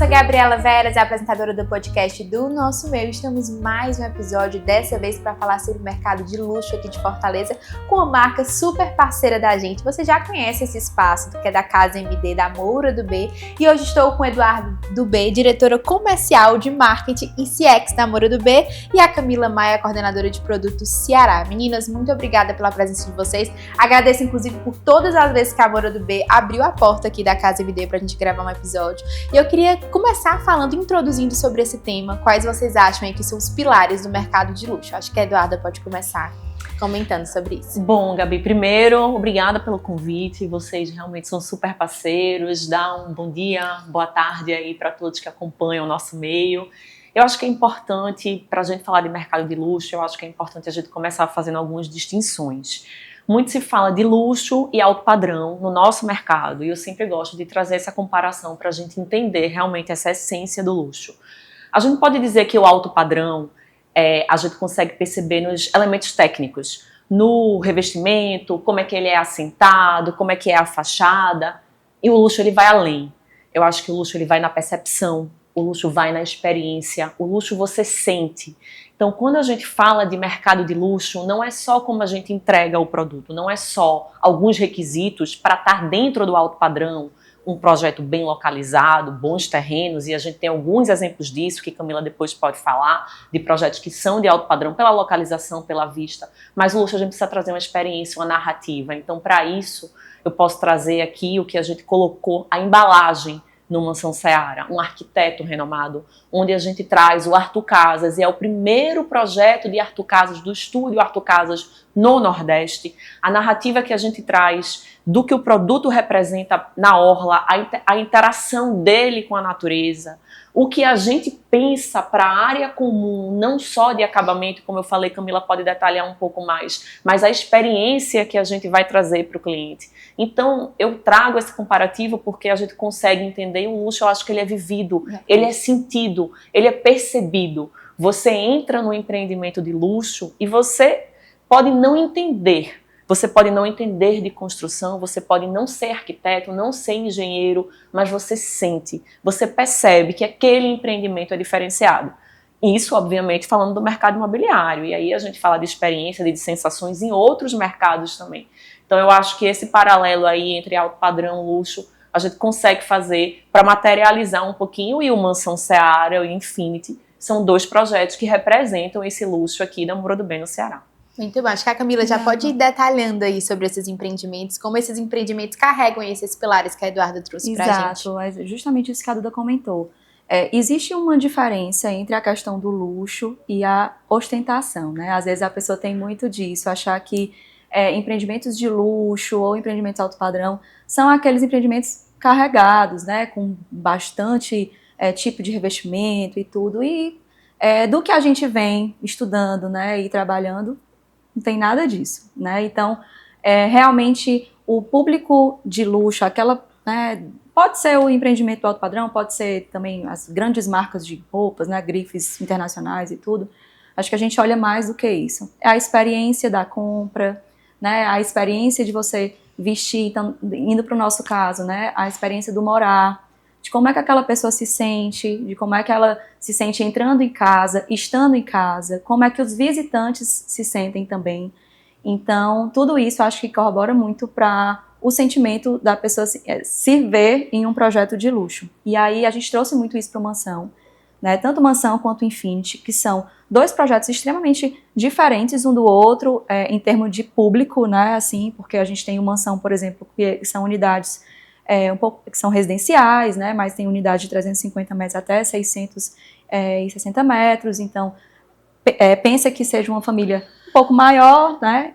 sou Gabriela Veras, apresentadora do podcast do Nosso Meio. Estamos em mais um episódio, dessa vez para falar sobre o mercado de luxo aqui de Fortaleza, com uma marca super parceira da gente. Você já conhece esse espaço, que é da Casa MD, da Moura do B. E hoje estou com o Eduardo do B, diretora comercial de marketing e CX da Moura do B, e a Camila Maia, coordenadora de produtos Ceará. Meninas, muito obrigada pela presença de vocês. Agradeço, inclusive, por todas as vezes que a Moura do B abriu a porta aqui da Casa MD para a gente gravar um episódio. E eu queria começar falando, introduzindo sobre esse tema, quais vocês acham aí que são os pilares do mercado de luxo. Acho que a Eduarda pode começar comentando sobre isso. Bom, Gabi, primeiro, obrigada pelo convite, vocês realmente são super parceiros, dá um bom dia, boa tarde aí para todos que acompanham o Nosso Meio. Eu acho que é importante, para a gente falar de mercado de luxo, eu acho que é importante a gente começar fazendo algumas distinções. Muito se fala de luxo e alto padrão no nosso mercado, e eu sempre gosto de trazer essa comparação para a gente entender realmente essa essência do luxo. A gente pode dizer que o alto padrão a gente consegue perceber nos elementos técnicos, no revestimento, como é que ele é assentado, como é que é a fachada, e o luxo ele vai além. Eu acho que o luxo ele vai na percepção, o luxo vai na experiência, o luxo você sente. Então, quando a gente fala de mercado de luxo, não é só como a gente entrega o produto, não é só alguns requisitos para estar dentro do alto padrão, um projeto bem localizado, bons terrenos, e a gente tem alguns exemplos disso, que Camila depois pode falar, de projetos que são de alto padrão pela localização, pela vista, mas o luxo a gente precisa trazer uma experiência, uma narrativa. Então, para isso, eu posso trazer aqui o que a gente colocou, a embalagem, no Mansão Ceará, um arquiteto renomado, onde a gente traz o Arthur Casas, e é o primeiro projeto de Arthur Casas, do estúdio Arthur Casas no Nordeste. A narrativa que a gente traz do que o produto representa na orla, a interação dele com a natureza, o que a gente pensa para a área comum, não só de acabamento, como eu falei, Camila pode detalhar um pouco mais, mas a experiência que a gente vai trazer para o cliente. Então, eu trago esse comparativo porque a gente consegue entender o luxo, eu acho que ele é vivido, ele é sentido, ele é percebido. Você entra no empreendimento de luxo e você pode não entender. Você pode não entender de construção, você pode não ser arquiteto, não ser engenheiro, mas você sente, você percebe que aquele empreendimento é diferenciado. Isso, obviamente, falando do mercado imobiliário. E aí a gente fala de experiência, de sensações em outros mercados também. Então eu acho que esse paralelo aí entre alto padrão e luxo, a gente consegue fazer para materializar um pouquinho, e o Mansão Ceará e o Infinity são dois projetos que representam esse luxo aqui da Moura do B no Ceará. Muito bom, acho que a Camila já pode ir detalhando aí sobre esses empreendimentos, como esses empreendimentos carregam esses pilares que a Eduarda trouxe pra gente. Exato, justamente isso que a Duda comentou. Existe uma diferença entre a questão do luxo e a ostentação, né? Às vezes a pessoa tem muito disso, achar que empreendimentos de luxo ou empreendimentos alto padrão são aqueles empreendimentos carregados, né? Com bastante tipo de revestimento e tudo. E do que a gente vem estudando, né, e trabalhando, não tem nada disso, né? Então, realmente, o público de luxo, pode ser o empreendimento do alto padrão, pode ser também as grandes marcas de roupas, né, grifes internacionais e tudo. Acho que a gente olha mais do que isso. É a experiência da compra, né, a experiência de você vestir, então, indo para o nosso caso, né, a experiência do morar, de como é que aquela pessoa se sente, de como é que ela se sente entrando em casa, estando em casa, como é que os visitantes se sentem também. Então, tudo isso eu acho que corrobora muito para o sentimento da pessoa se ver em um projeto de luxo. E aí a gente trouxe muito isso para o Mansão, né? Tanto Mansão quanto Infinity, que são dois projetos extremamente diferentes um do outro em termos de público, né? Assim, porque a gente tem o Mansão, por exemplo, que são unidades que são residenciais, né, mas tem unidade de 350 metros até 660 metros, então pensa que seja uma família um pouco maior, né,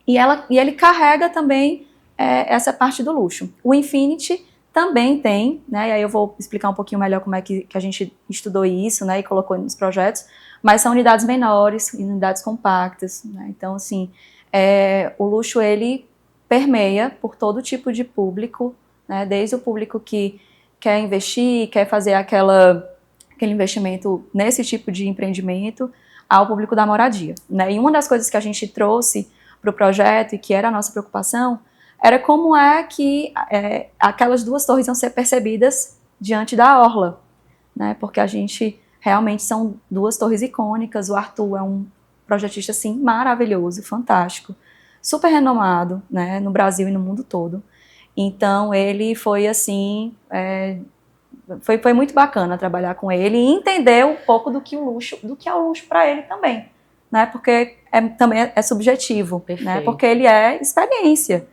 e ele carrega também essa parte do luxo. O Infinity também tem, né, e aí eu vou explicar um pouquinho melhor como é que a gente estudou isso, né, e colocou nos projetos, mas são unidades menores, unidades compactas, né, então assim, o luxo ele permeia por todo tipo de público, né, desde o público que quer investir, quer fazer aquele investimento nesse tipo de empreendimento, ao público da moradia, né? E uma das coisas que a gente trouxe para o projeto e que era a nossa preocupação era como é que aquelas duas torres iam ser percebidas diante da orla. né? Porque a gente realmente são duas torres icônicas. O Arthur é um projetista, assim, maravilhoso, fantástico, super renomado, né? No Brasil e no mundo todo. Então, ele foi, assim, foi muito bacana trabalhar com ele e entender um pouco do que é o luxo para ele também, né? Porque também é subjetivo, né? Porque ele é experiência.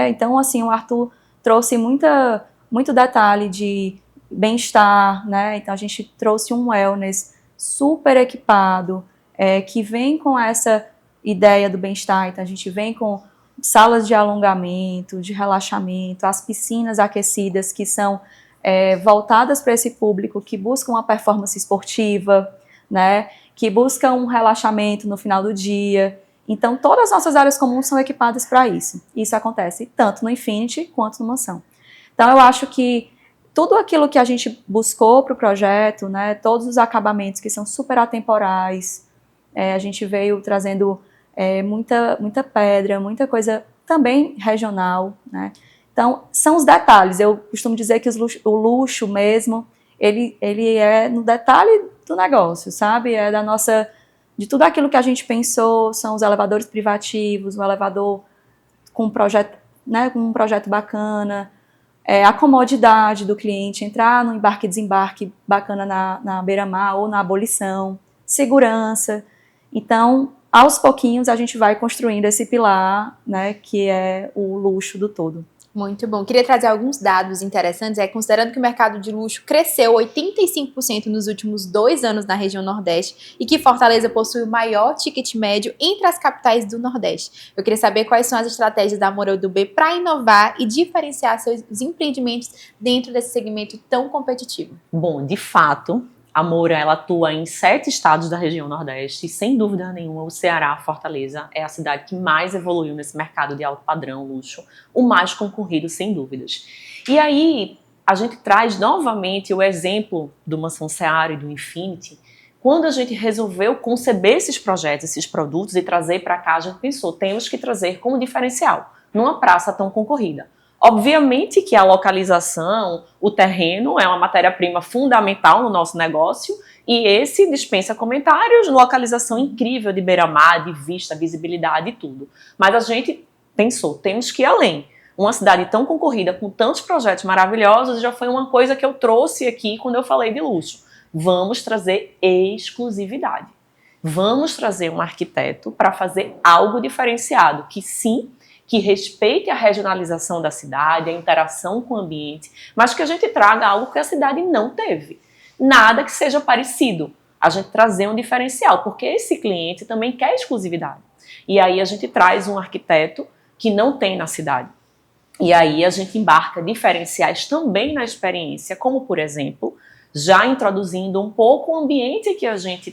Então, assim, o Arthur trouxe muito detalhe de bem-estar, né? Então, a gente trouxe um wellness super equipado, que vem com essa ideia do bem-estar. Então, a gente vem com salas de alongamento, de relaxamento, as piscinas aquecidas que são voltadas para esse público que busca uma performance esportiva, né? Que busca um relaxamento no final do dia. Então, todas as nossas áreas comuns são equipadas para isso. Isso acontece tanto no Infinity quanto no Mansão. Então, eu acho que tudo aquilo que a gente buscou para o projeto, né, todos os acabamentos que são super atemporais, a gente veio trazendo muita pedra, muita coisa também regional, né? Então, são os detalhes. Eu costumo dizer que o luxo mesmo, ele é no detalhe do negócio, sabe? De tudo aquilo que a gente pensou, são os elevadores privativos, um elevador com um projeto, né, com um projeto bacana, a comodidade do cliente, entrar no embarque e desembarque bacana na beira-mar ou na abolição, segurança. Então, aos pouquinhos, a gente vai construindo esse pilar, né, que é o luxo do todo. Muito bom. Queria trazer alguns dados interessantes, considerando que o mercado de luxo cresceu 85% nos últimos 2 anos na região Nordeste e que Fortaleza possui o maior ticket médio entre as capitais do Nordeste. Eu queria saber quais são as estratégias da Moura do B para inovar e diferenciar seus empreendimentos dentro desse segmento tão competitivo. Bom, de fato, a Moura, ela atua em 7 estados da região Nordeste e, sem dúvida nenhuma, o Ceará, Fortaleza, é a cidade que mais evoluiu nesse mercado de alto padrão, luxo, o mais concorrido, sem dúvidas. E aí, a gente traz novamente o exemplo do Mansão Seara e do Infinity. Quando a gente resolveu conceber esses projetos, esses produtos e trazer para cá, a gente pensou, temos que trazer como diferencial, numa praça tão concorrida. Obviamente que a localização, o terreno é uma matéria-prima fundamental no nosso negócio e esse dispensa comentários, localização incrível de beira-mar, de vista, visibilidade e tudo. Mas a gente pensou, temos que ir além. Uma cidade tão concorrida, com tantos projetos maravilhosos, já foi uma coisa que eu trouxe aqui quando eu falei de luxo. Vamos trazer exclusividade. Vamos trazer um arquiteto para fazer algo diferenciado, que sim, que respeite a regionalização da cidade, a interação com o ambiente, mas que a gente traga algo que a cidade não teve. Nada que seja parecido. A gente trazer um diferencial, porque esse cliente também quer exclusividade. E aí a gente traz um arquiteto que não tem na cidade. E aí a gente embarca diferenciais também na experiência, como por exemplo, já introduzindo um pouco o ambiente que a gente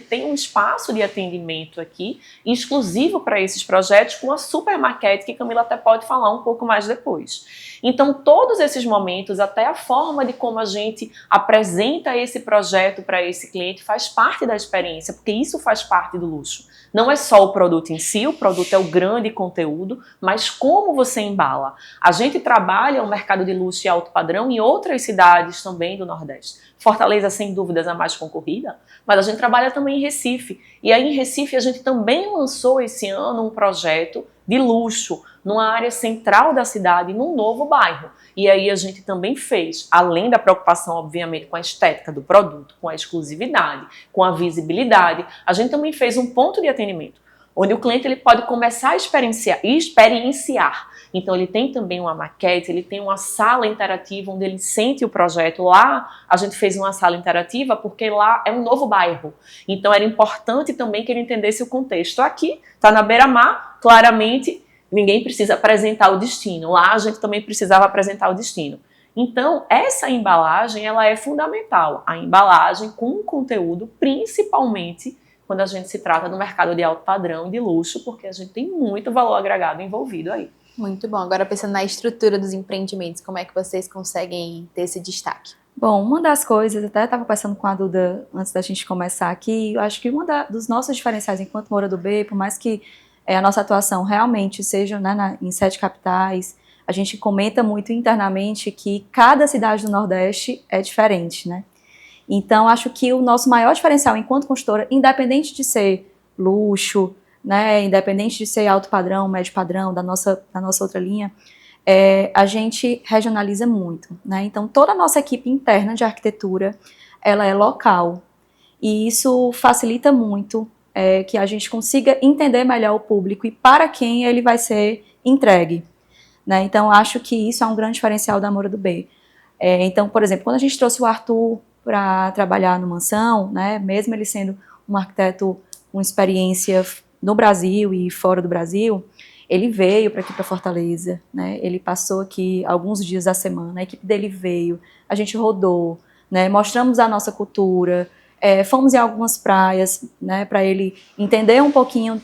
tem um espaço de atendimento aqui, exclusivo para esses projetos, com a super maquete que Camila até pode falar um pouco mais depois. Então, todos esses momentos, até a forma de como a gente apresenta esse projeto para esse cliente faz parte da experiência, porque isso faz parte do luxo. Não é só o produto em si, o produto é o grande conteúdo, mas como você embala. A gente trabalha o mercado de luxo e alto padrão em outras cidades também do Nordeste. Fortaleza, sem dúvidas, é a mais concorrida, mas a gente trabalha também em Recife. E aí em Recife a gente também lançou esse ano um projeto de luxo, numa área central da cidade, num novo bairro. E aí a gente também fez, além da preocupação, obviamente, com a estética do produto, com a exclusividade, com a visibilidade, a gente também fez um ponto de atendimento, onde o cliente ele pode começar a experienciar. Então ele tem também uma maquete, ele tem uma sala interativa onde ele sente o projeto. Lá a gente fez uma sala interativa porque lá é um novo bairro. Então era importante também que ele entendesse o contexto. Aqui está na beira-mar, claramente ninguém precisa apresentar o destino. Lá a gente também precisava apresentar o destino. Então, essa embalagem, ela é fundamental. A embalagem com conteúdo, principalmente quando a gente se trata do mercado de alto padrão e de luxo, porque a gente tem muito valor agregado envolvido aí. Muito bom. Agora, pensando na estrutura dos empreendimentos, como é que vocês conseguem ter esse destaque? Bom, uma das coisas, até estava conversando com a Duda antes da gente começar aqui, eu acho que dos nossos diferenciais enquanto Moura do B, por mais que a nossa atuação realmente seja, né, em 7 capitais, a gente comenta muito internamente que cada cidade do Nordeste é diferente, né? Então, acho que o nosso maior diferencial enquanto consultora, independente de ser luxo, né, independente de ser alto padrão, médio padrão, da nossa outra linha, a gente regionaliza muito, né? Então, toda a nossa equipe interna de arquitetura, ela é local. E isso facilita muito que a gente consiga entender melhor o público e para quem ele vai ser entregue, né? Então, acho que isso é um grande diferencial da Moura do B. Então, por exemplo, quando a gente trouxe o Arthur para trabalhar no Mansão, né, mesmo ele sendo um arquiteto com experiência no Brasil e fora do Brasil, ele veio para aqui para Fortaleza, né, ele passou aqui alguns dias da semana, a equipe dele veio, a gente rodou, né, mostramos a nossa cultura, fomos em algumas praias, né, para ele entender um pouquinho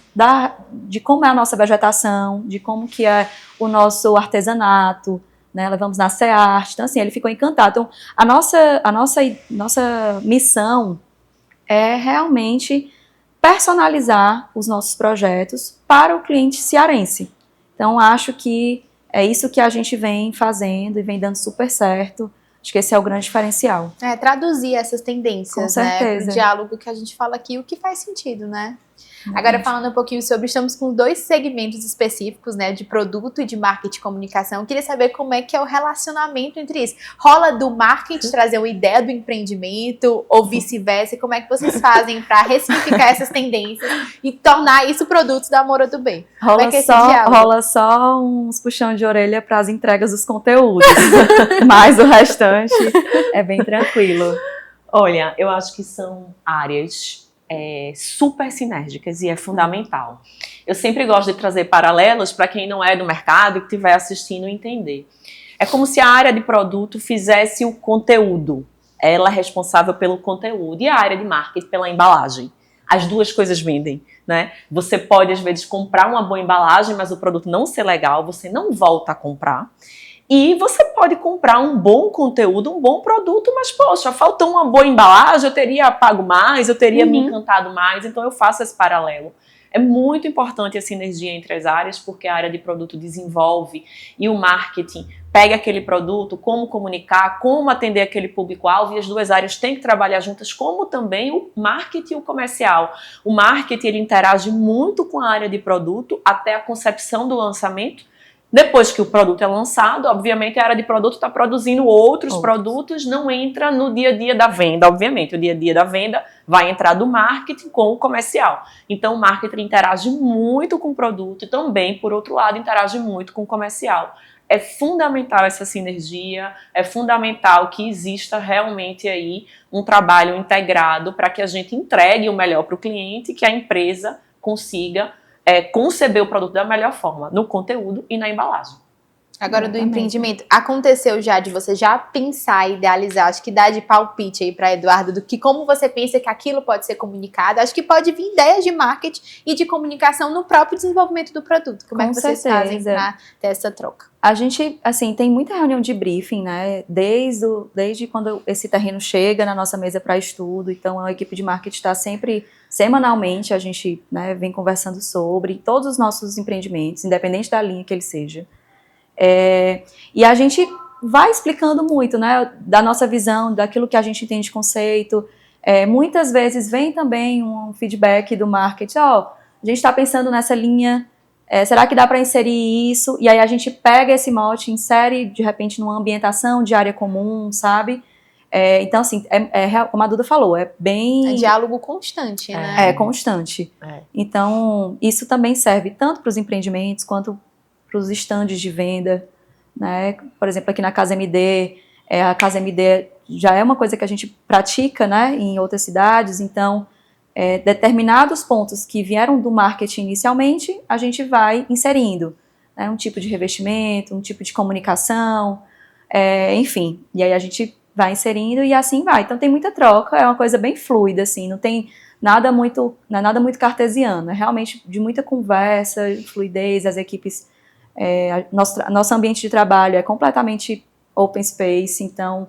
de como é a nossa vegetação, de como que é o nosso artesanato, né, levamos na CEART, então assim, ele ficou encantado. Então, a nossa missão é realmente personalizar os nossos projetos para o cliente cearense. Então, acho que é isso que a gente vem fazendo e vem dando super certo. Acho que esse é o grande diferencial. Traduzir essas tendências, com certeza, né, para o diálogo que a gente fala aqui, o que faz sentido, né? Agora, falando um pouquinho sobre, estamos com 2 segmentos específicos, né, de produto e de marketing e comunicação. Eu queria saber como é que é o relacionamento entre isso. Rola do marketing trazer uma ideia do empreendimento ou vice-versa? Como é que vocês fazem para ressignificar essas tendências e tornar isso produtos da Moura do B? Rola só uns puxão de orelha para as entregas dos conteúdos, mas o restante é bem tranquilo. Olha, eu acho que são áreas super sinérgicas e é fundamental. Eu sempre gosto de trazer paralelos para quem não é do mercado e que estiver assistindo entender. É como se a área de produto fizesse o conteúdo. Ela é responsável pelo conteúdo e a área de marketing pela embalagem. As duas coisas vendem, né? Você pode, às vezes, comprar uma boa embalagem, mas o produto não ser legal, você não volta a comprar. E você pode comprar um bom conteúdo, um bom produto, mas, poxa, faltou uma boa embalagem, eu teria pago mais, eu teria me encantado mais, então eu faço esse paralelo. É muito importante a sinergia entre as áreas, porque a área de produto desenvolve e o marketing pega aquele produto, como comunicar, como atender aquele público-alvo, e as duas áreas têm que trabalhar juntas, como também o marketing e o comercial. O marketing, ele interage muito com a área de produto até a concepção do lançamento. Depois que o produto é lançado, obviamente a área de produto está produzindo outros produtos, não entra no dia a dia da venda, obviamente. O dia a dia da venda vai entrar do marketing com o comercial. Então o marketing interage muito com o produto e também, por outro lado, interage muito com o comercial. É fundamental essa sinergia, é fundamental que exista realmente aí um trabalho integrado para que a gente entregue o melhor para o cliente e que a empresa consiga conceber o produto da melhor forma, no conteúdo e na embalagem. Agora, do empreendimento, aconteceu já de você já pensar e idealizar, acho que dá de palpite aí para Eduardo, do que como você pensa que aquilo pode ser comunicado, acho que pode vir ideias de marketing e de comunicação no próprio desenvolvimento do produto. Como é que vocês fazem para ter essa troca? A gente, assim, tem muita reunião de briefing, né, desde quando esse terreno chega na nossa mesa para estudo, então a equipe de marketing está sempre, semanalmente, a gente, né, vem conversando sobre todos os nossos empreendimentos, independente da linha que ele seja. E a gente vai explicando muito, né, da nossa visão, daquilo que a gente entende de conceito. Muitas vezes vem também um feedback do marketing, a gente está pensando nessa linha, será que dá para inserir isso? E aí a gente pega esse mote, insere de repente numa ambientação de área comum, sabe? Então, assim, como a Duda falou, é bem... É diálogo constante, né? É constante. Então, isso também serve tanto para os empreendimentos quanto para os estandes de venda, né? Por exemplo, aqui na Casa MD, a Casa MD já é uma coisa que a gente pratica, né, em outras cidades, então determinados pontos que vieram do marketing inicialmente, a gente vai inserindo, né, um tipo de revestimento, um tipo de comunicação, enfim, e aí a gente vai inserindo e assim vai. Então tem muita troca, é uma coisa bem fluida, assim, não tem nada muito cartesiano, é realmente de muita conversa, fluidez, as equipes... nosso ambiente de trabalho é completamente open space, então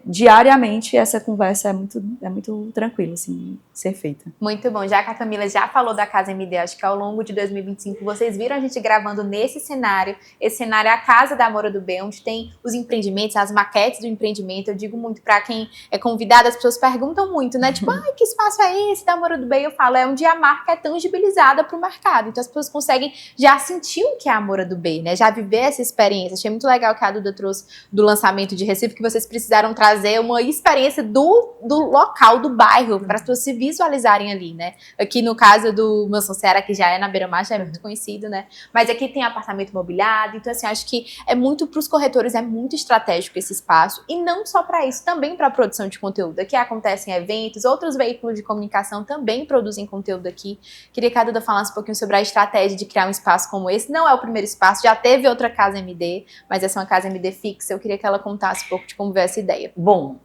diariamente essa conversa é muito tranquila, assim, ser feita. Muito bom. Já que a Camila já falou da Casa MD, acho que ao longo de 2025 vocês viram a gente gravando nesse cenário. Esse cenário é a Casa da Amora do B, onde tem os empreendimentos, as maquetes do empreendimento. Eu digo muito para quem é convidado, as pessoas perguntam muito, né? Tipo, ai, que espaço é esse da Amora do B? Eu falo, é onde a marca é tangibilizada para o mercado. Então as pessoas conseguem já sentir o que é a Amora do B, né? Já viver essa experiência. Achei muito legal que a Duda trouxe do lançamento de Recife, que vocês precisaram trazer uma experiência do local, do bairro, para as pessoas se visualizarem ali, né? Aqui no caso do Mansão Ceará, que já é na Beira-Mar, já é muito conhecido, né? Mas aqui tem apartamento mobiliado, então assim, acho que é muito para os corretores, é muito estratégico esse espaço, e não só para isso, também para a produção de conteúdo. Aqui acontecem eventos, outros veículos de comunicação também produzem conteúdo aqui. Queria que a Duda falasse um pouquinho sobre a estratégia de criar um espaço como esse. Não é o primeiro espaço, já teve outra Casa MD, mas essa é uma Casa MD fixa. Eu queria que ela contasse um pouco de como veio essa ideia. Bom,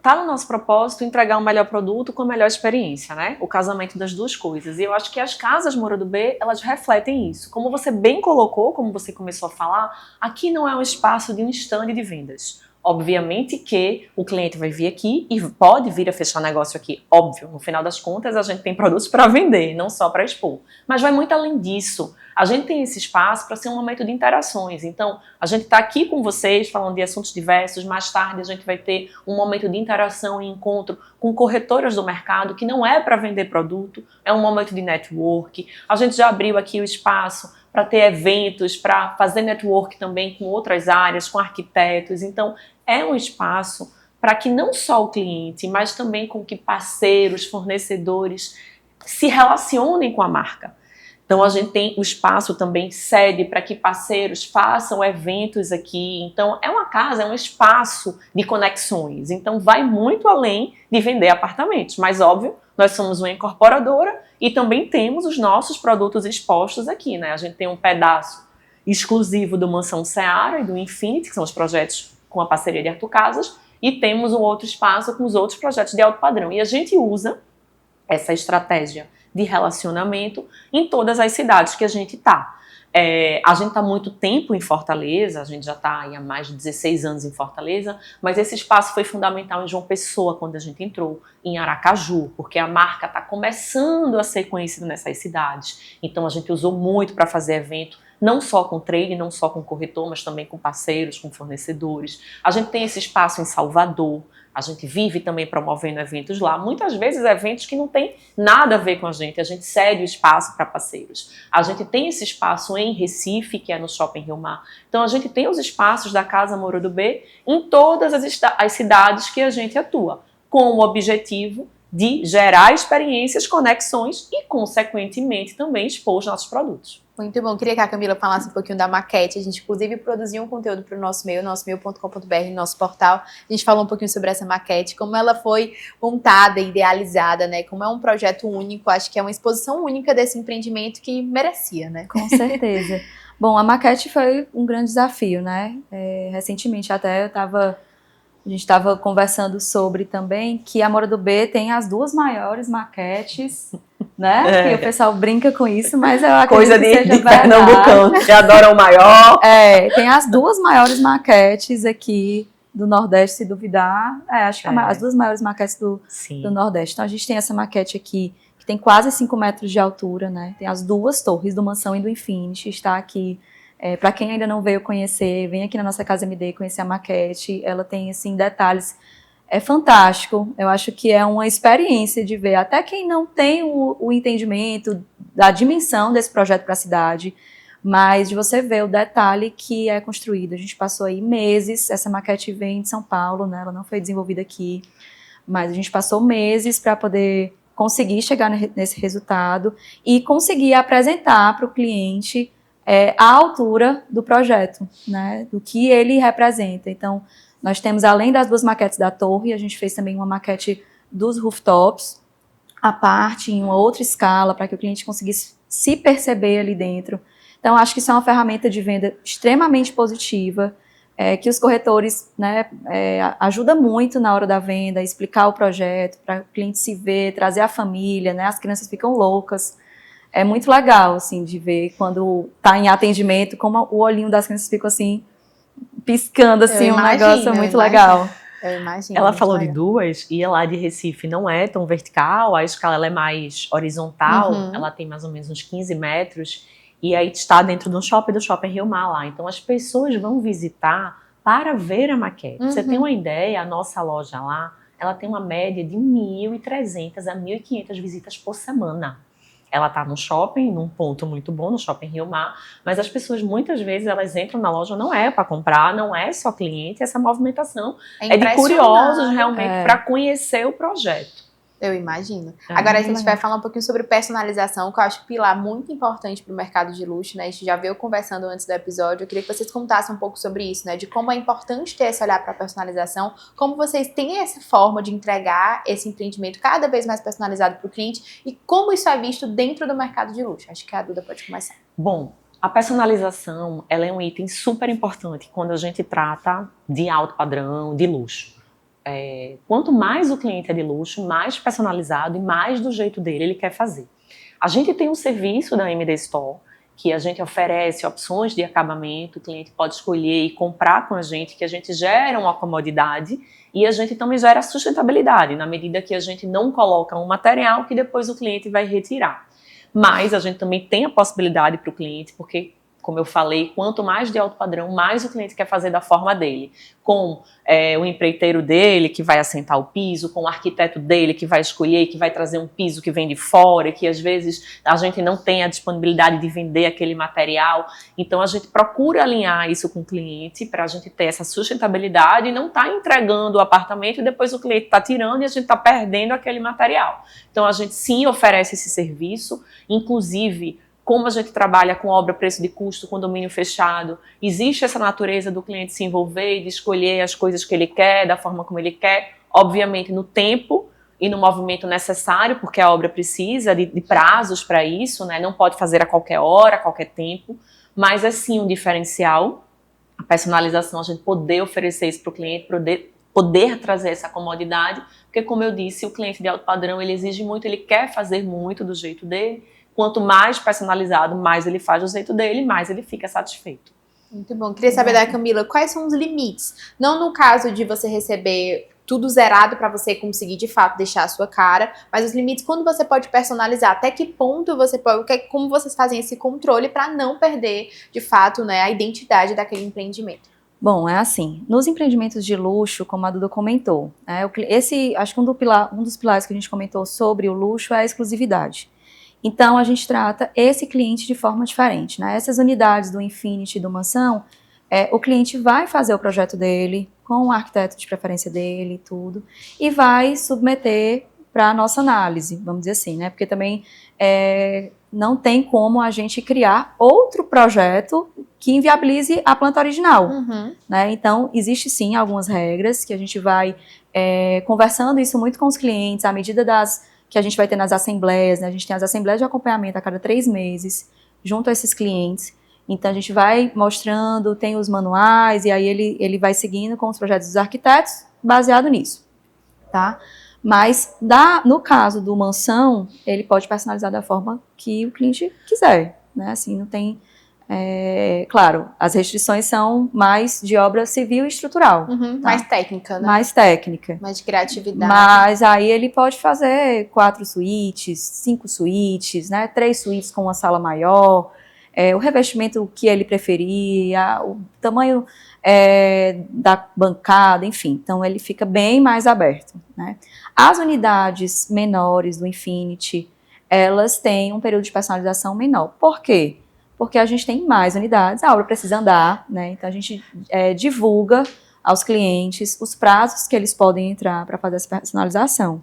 tá no nosso propósito entregar um melhor produto com a melhor experiência, né? O casamento das duas coisas. E eu acho que as casas Amora do B, elas refletem isso. Como você bem colocou, como você começou a falar, aqui não é um espaço de um stand de vendas. Obviamente que o cliente vai vir aqui e pode vir a fechar negócio aqui. Óbvio, no final das contas, a gente tem produtos para vender, não só para expor. Mas vai muito além disso. A gente tem esse espaço para ser um momento de interações. Então, a gente está aqui com vocês, falando de assuntos diversos. Mais tarde, a gente vai ter um momento de interação e encontro com corretoras do mercado, que não é para vender produto, é um momento de network. A gente já abriu aqui o espaço para ter eventos, para fazer network também com outras áreas, com arquitetos. Então, é um espaço para que não só o cliente, mas também com que parceiros, fornecedores se relacionem com a marca. Então, a gente tem o espaço também, sede, para que parceiros façam eventos aqui. Então, é uma casa, é um espaço de conexões. Então, vai muito além de vender apartamentos. Mas, óbvio, nós somos uma incorporadora e também temos os nossos produtos expostos aqui, né? A gente tem um pedaço exclusivo do Mansão Ceará e do Infinity, que são os projetos com a parceria de Arthur Casas, e temos um outro espaço com os outros projetos de alto padrão. E a gente usa essa estratégia de relacionamento em todas as cidades que a gente está. A gente está há muito tempo em Fortaleza, a gente já está há mais de 16 anos em Fortaleza, mas esse espaço foi fundamental em João Pessoa, quando a gente entrou, em Aracaju, porque a marca está começando a ser conhecida nessas cidades. Então a gente usou muito para fazer evento, não só com trade, não só com corretor, mas também com parceiros, com fornecedores. A gente tem esse espaço em Salvador, a gente vive também promovendo eventos lá, muitas vezes eventos que não tem nada a ver com a gente cede o espaço para parceiros. A gente tem esse espaço em Recife, que é no Shopping Rio Mar. Então a gente tem os espaços da Casa Amora do B em todas as cidades que a gente atua, com o objetivo de gerar experiências, conexões e, consequentemente, também expor os nossos produtos. Muito bom. Queria que a Camila falasse um pouquinho da maquete. A gente, inclusive, produziu um conteúdo para o nosso mail, nossomail.com.br, nosso portal. A gente falou um pouquinho sobre essa maquete, como ela foi montada, idealizada, né? Como é um projeto único. Acho que é uma exposição única desse empreendimento que merecia, né? Com certeza. Bom, a maquete foi um grande desafio, né? Recentemente até a gente estava conversando sobre também que a Amora do B tem as duas maiores maquetes, né? Que o pessoal brinca com isso, mas eu acredito coisa que seja de pernambucano, que adora o maior. Tem as duas maiores maquetes aqui do Nordeste, se duvidar. Acho que as duas maiores maquetes do Nordeste. Então a gente tem essa maquete aqui, que tem quase 5 metros de altura, né? Tem as duas torres do Mansão e do Infinity, está aqui. Para quem ainda não veio conhecer, vem aqui na nossa Casa MD conhecer a maquete. Ela tem, assim, detalhes. É fantástico. Eu acho que é uma experiência de ver. Até quem não tem o entendimento da dimensão desse projeto para a cidade, mas de você ver o detalhe que é construído. A gente passou aí meses. Essa maquete vem de São Paulo, né? Ela não foi desenvolvida aqui, mas a gente passou meses para poder conseguir chegar nesse resultado e conseguir apresentar para o cliente a altura do projeto, né, do que ele representa. Então, nós temos, além das duas maquetes da torre, a gente fez também uma maquete dos rooftops, à parte, em uma outra escala, para que o cliente conseguisse se perceber ali dentro. Então, acho que isso é uma ferramenta de venda extremamente positiva, que os corretores, né, ajuda muito na hora da venda, explicar o projeto, para o cliente se ver, trazer a família, né, as crianças ficam loucas. É muito legal, assim, de ver quando tá em atendimento, como o olhinho das crianças fica assim, piscando, assim, um negócio muito legal. Eu imagino. Ela muito falou de legal. duas, e a lá de Recife não é tão vertical, a escala ela é mais horizontal, Uhum. ela tem mais ou menos uns 15 metros, e aí está dentro do Shopping Rio Mar lá. Então as pessoas vão visitar para ver a maquete. Você tem uma ideia, a nossa loja lá, ela tem uma média de 1.300 a 1.500 visitas por semana. Ela está no shopping, num ponto muito bom, no Shopping Rio Mar, mas as pessoas muitas vezes elas entram na loja, não é para comprar, não é só cliente, essa movimentação é de curiosos realmente para conhecer o projeto. Eu imagino. Agora a gente vai falar um pouquinho sobre personalização, que eu acho pilar muito importante para o mercado de luxo, né? A gente já veio conversando antes do episódio. Eu queria que vocês contassem um pouco sobre isso, né? De como é importante ter esse olhar para a personalização, como vocês têm essa forma de entregar esse empreendimento cada vez mais personalizado para o cliente e como isso é visto dentro do mercado de luxo. Acho que a Duda pode começar. Bom, a personalização ela é um item super importante quando a gente trata de alto padrão, de luxo. Quanto mais o cliente é de luxo, mais personalizado e mais do jeito dele ele quer fazer. A gente tem um serviço da MD Store que a gente oferece opções de acabamento, o cliente pode escolher e comprar com a gente, que a gente gera uma comodidade e a gente também gera sustentabilidade, na medida que a gente não coloca um material que depois o cliente vai retirar. Mas a gente também tem a possibilidade para o cliente, porque, como eu falei, quanto mais de alto padrão, mais o cliente quer fazer da forma dele. Com o empreiteiro dele, que vai assentar o piso, com o arquiteto dele, que vai escolher, que vai trazer um piso que vem de fora, que às vezes a gente não tem a disponibilidade de vender aquele material. Então a gente procura alinhar isso com o cliente, para a gente ter essa sustentabilidade e não estar entregando o apartamento e depois o cliente está tirando e a gente está perdendo aquele material. Então a gente sim oferece esse serviço, inclusive como a gente trabalha com obra preço de custo, condomínio fechado, existe essa natureza do cliente se envolver e de escolher as coisas que ele quer, da forma como ele quer, obviamente no tempo e no movimento necessário, porque a obra precisa de prazos para isso, né? Não pode fazer a qualquer hora, a qualquer tempo, mas é sim um diferencial, a personalização, a gente poder oferecer isso para o cliente, poder trazer essa comodidade, porque como eu disse, o cliente de alto padrão, ele exige muito, ele quer fazer muito do jeito dele. Quanto mais personalizado, mais ele faz do jeito dele, mais ele fica satisfeito. Muito bom. Queria saber da Camila, quais são os limites? Não no caso de você receber tudo zerado para você conseguir, de fato, deixar a sua cara, mas os limites quando você pode personalizar, até que ponto você pode, como vocês fazem esse controle para não perder, de fato, né, a identidade daquele empreendimento? Bom, é assim, nos empreendimentos de luxo, como a Duda comentou, acho que um dos pilares que a gente comentou sobre o luxo é a exclusividade. Então, a gente trata esse cliente de forma diferente, né? Essas unidades do Infinity e do Mansão, o cliente vai fazer o projeto dele, com o arquiteto de preferência dele e tudo, e vai submeter para a nossa análise, vamos dizer assim, né? Porque também não tem como a gente criar outro projeto que inviabilize a planta original, né? Então, existe sim algumas regras que a gente vai conversando isso muito com os clientes, à medida que a gente vai ter nas assembleias, né? A gente tem as assembleias de acompanhamento a cada 3 meses, junto a esses clientes. Então, a gente vai mostrando, tem os manuais, e aí ele vai seguindo com os projetos dos arquitetos, baseado nisso, tá? Mas, no caso do Mansão, ele pode personalizar da forma que o cliente quiser, né? Assim, não tem... claro, as restrições são mais de obra civil e estrutural. Tá? Mais técnica, né? Mais técnica. Mais de criatividade. Mas aí ele pode fazer 4 suítes, 5 suítes, né? 3 suítes com uma sala maior, o revestimento que ele preferir, o tamanho da bancada, enfim. Então ele fica bem mais aberto, né? As unidades menores do Infinity, elas têm um período de personalização menor. Por quê? Porque a gente tem mais unidades, a obra precisa andar, né? Então a gente divulga aos clientes os prazos que eles podem entrar para fazer essa personalização,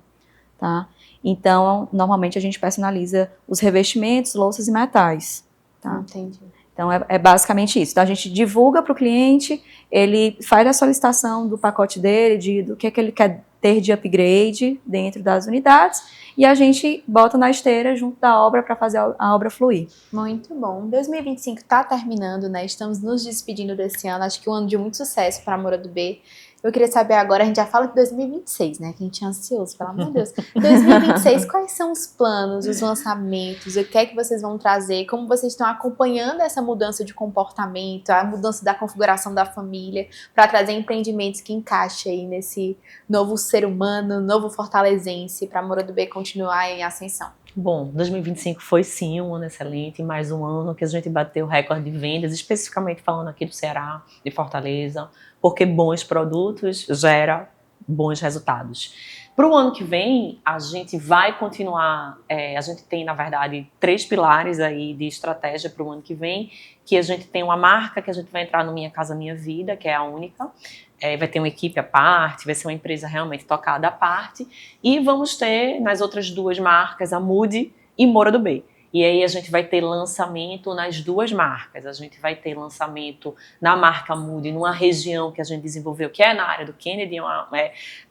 tá? Então, normalmente a gente personaliza os revestimentos, louças e metais, tá? Entendi. Então é basicamente isso. Então a gente divulga para o cliente, ele faz a solicitação do pacote dele, do que ele quer ter de upgrade dentro das unidades, e a gente bota na esteira junto da obra para fazer a obra fluir. Muito bom. 2025 está terminando, né? Estamos nos despedindo desse ano. Acho que um ano de muito sucesso para a Mora do B. Eu queria saber agora, a gente já fala de 2026, né? Que a gente é ansioso, pelo amor de Deus. 2026, quais são os planos, os lançamentos? O que é que vocês vão trazer? Como vocês estão acompanhando essa mudança de comportamento, a mudança da configuração da família, para trazer empreendimentos que encaixem aí nesse novo ser humano, novo fortalezense, para a Moura do B continuar em ascensão? Bom, 2025 foi sim um ano excelente, mais um ano que a gente bateu recorde de vendas, especificamente falando aqui do Ceará, de Fortaleza, porque bons produtos geram bons resultados. Para o ano que vem, a gente vai continuar, a gente tem, na verdade, 3 pilares aí de estratégia para o ano que vem, que a gente tem uma marca que a gente vai entrar no Minha Casa Minha Vida, que é a única, vai ter uma equipe à parte, vai ser uma empresa realmente tocada à parte, e vamos ter nas outras 2 marcas, a Moody e Moura do B. E aí a gente vai ter lançamento nas 2 marcas. A gente vai ter lançamento na marca Moody, numa região que a gente desenvolveu, que é na área do Kennedy.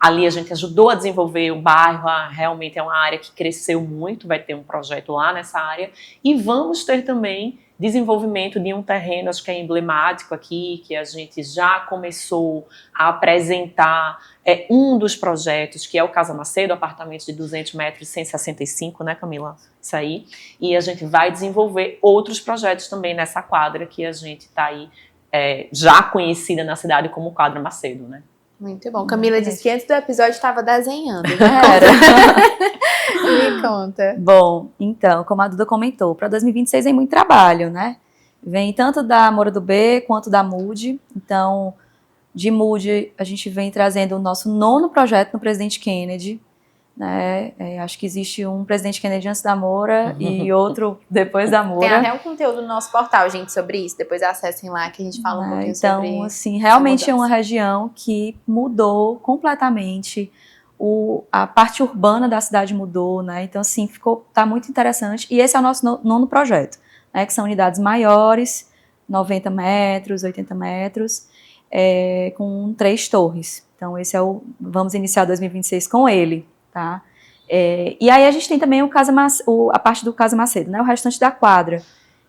Ali a gente ajudou a desenvolver o bairro, realmente é uma área que cresceu muito, vai ter um projeto lá nessa área. E vamos ter também desenvolvimento de um terreno, acho que é emblemático aqui, que a gente já começou a apresentar um dos projetos, que é o Casa Macedo, apartamento de 200 metros, 165, né, Camila? Isso aí. E a gente vai desenvolver outros projetos também nessa quadra, que a gente está aí já conhecida na cidade como Quadra Macedo, né? Muito bom. Camila disse que antes do episódio estava desenhando. Era. Me conta. Bom, então, como a Duda comentou, para 2026 vem muito trabalho, né? Vem tanto da Moura do B quanto da Moody. Então, de Moody, a gente vem trazendo o nosso 9º projeto no Presidente Kennedy. Né? Acho que existe um Presidente Kennedy antes da Moura e outro depois da Moura. Tem até um conteúdo no nosso portal, gente, sobre isso. Depois acessem lá que a gente fala um pouquinho sobre isso. Então, assim, realmente é uma região que mudou completamente. A parte urbana da cidade mudou, né? Então, assim, tá muito interessante. E esse é o nosso 9º projeto, né? Que são unidades maiores, 90 metros, 80 metros, com 3 torres. Então, esse vamos iniciar 2026 com ele, tá? E aí a gente tem também a parte do Casa Macedo, né? O restante da quadra,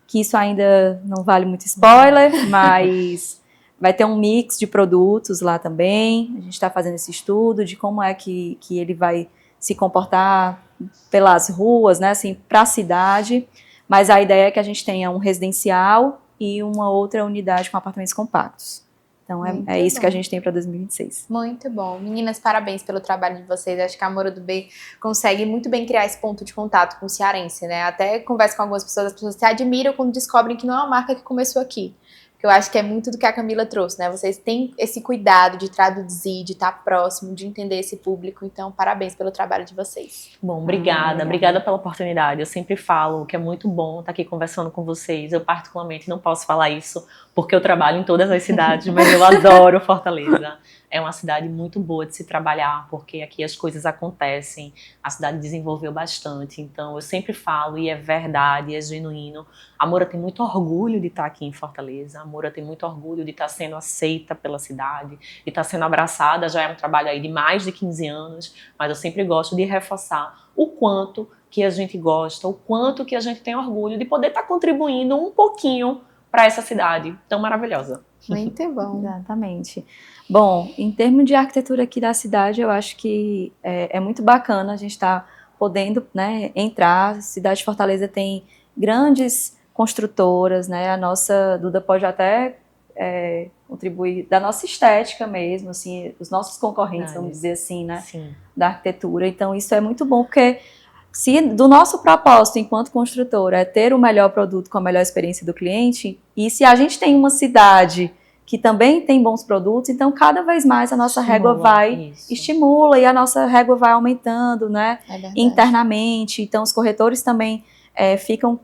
que isso ainda não vale muito spoiler, mas vai ter um mix de produtos lá também. A gente está fazendo esse estudo de como é que ele vai se comportar pelas ruas, né, assim, para a cidade. Mas a ideia é que a gente tenha um residencial e uma outra unidade com apartamentos compactos. Então é isso que a gente tem para 2026. Muito bom. Meninas, parabéns pelo trabalho de vocês. Acho que a Moura do B consegue muito bem criar esse ponto de contato com o cearense, né? Até converso com algumas pessoas, as pessoas se admiram quando descobrem que não é uma marca que começou aqui. Eu acho que é muito do que a Camila trouxe, né? Vocês têm esse cuidado de traduzir, de estar próximo, de entender esse público. Então, parabéns pelo trabalho de vocês. Bom, obrigada pela oportunidade. Eu sempre falo que é muito bom estar aqui conversando com vocês. Eu particularmente não posso falar isso porque eu trabalho em todas as cidades, mas eu adoro Fortaleza. É uma cidade muito boa de se trabalhar, porque aqui as coisas acontecem, a cidade desenvolveu bastante, então eu sempre falo, e é verdade, é genuíno, a Moura tem muito orgulho de estar aqui em Fortaleza, a Moura tem muito orgulho de estar sendo aceita pela cidade, de estar sendo abraçada, já é um trabalho aí de mais de 15 anos, mas eu sempre gosto de reforçar o quanto que a gente gosta, o quanto que a gente tem orgulho de poder estar contribuindo um pouquinho para essa cidade tão maravilhosa. Muito bom. Exatamente. Bom, em termos de arquitetura aqui da cidade, eu acho que é muito bacana a gente estar podendo, né, entrar. A cidade de Fortaleza tem grandes construtoras, né? A nossa Duda pode até contribuir da nossa estética mesmo, assim, os nossos concorrentes, vamos dizer assim, né? Sim. Da arquitetura. Então, isso é muito bom, porque se do nosso propósito enquanto construtora é ter o melhor produto com a melhor experiência do cliente, e se a gente tem uma cidade que também tem bons produtos, então cada vez mais a nossa régua estimula e a nossa régua vai aumentando, né, internamente. Então os corretores também ficam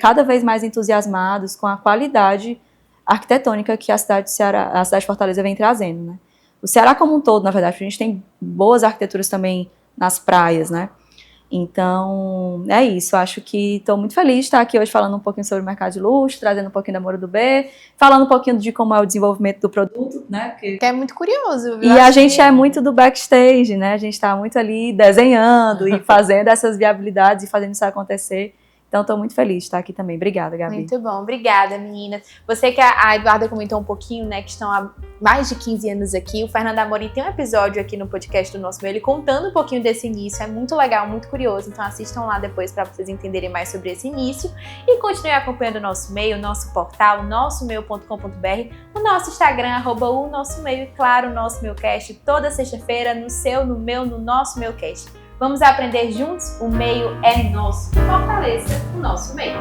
cada vez mais entusiasmados com a qualidade arquitetônica que a cidade de Fortaleza vem trazendo, né. O Ceará como um todo, na verdade, a gente tem boas arquiteturas também nas praias, né. Então, é isso. Acho que estou muito feliz de estar aqui hoje falando um pouquinho sobre o mercado de luxo, trazendo um pouquinho da Moura do B, falando um pouquinho de como é o desenvolvimento do produto, né? Que é muito curioso. E a gente é muito do backstage, né? A gente está muito ali desenhando e fazendo essas viabilidades e fazendo isso acontecer. Então, estou muito feliz de estar aqui também. Obrigada, Gabi. Muito bom. Obrigada, meninas. Você que a Eduarda comentou um pouquinho, né, que estão mais de 15 anos aqui. O Fernando Amorim tem um episódio aqui no podcast do Nosso Meio, ele contando um pouquinho desse início, é muito legal, muito curioso, então assistam lá depois para vocês entenderem mais sobre esse início e continuem acompanhando o Nosso Meio, o nosso portal, nossomeio.com.br, o nosso Instagram, @o Nosso Meio e claro, o Nosso Meucast, toda sexta-feira, no seu, no meu, no nosso Meucast. Vamos aprender juntos? O meio é nosso. Fortaleça o nosso meio.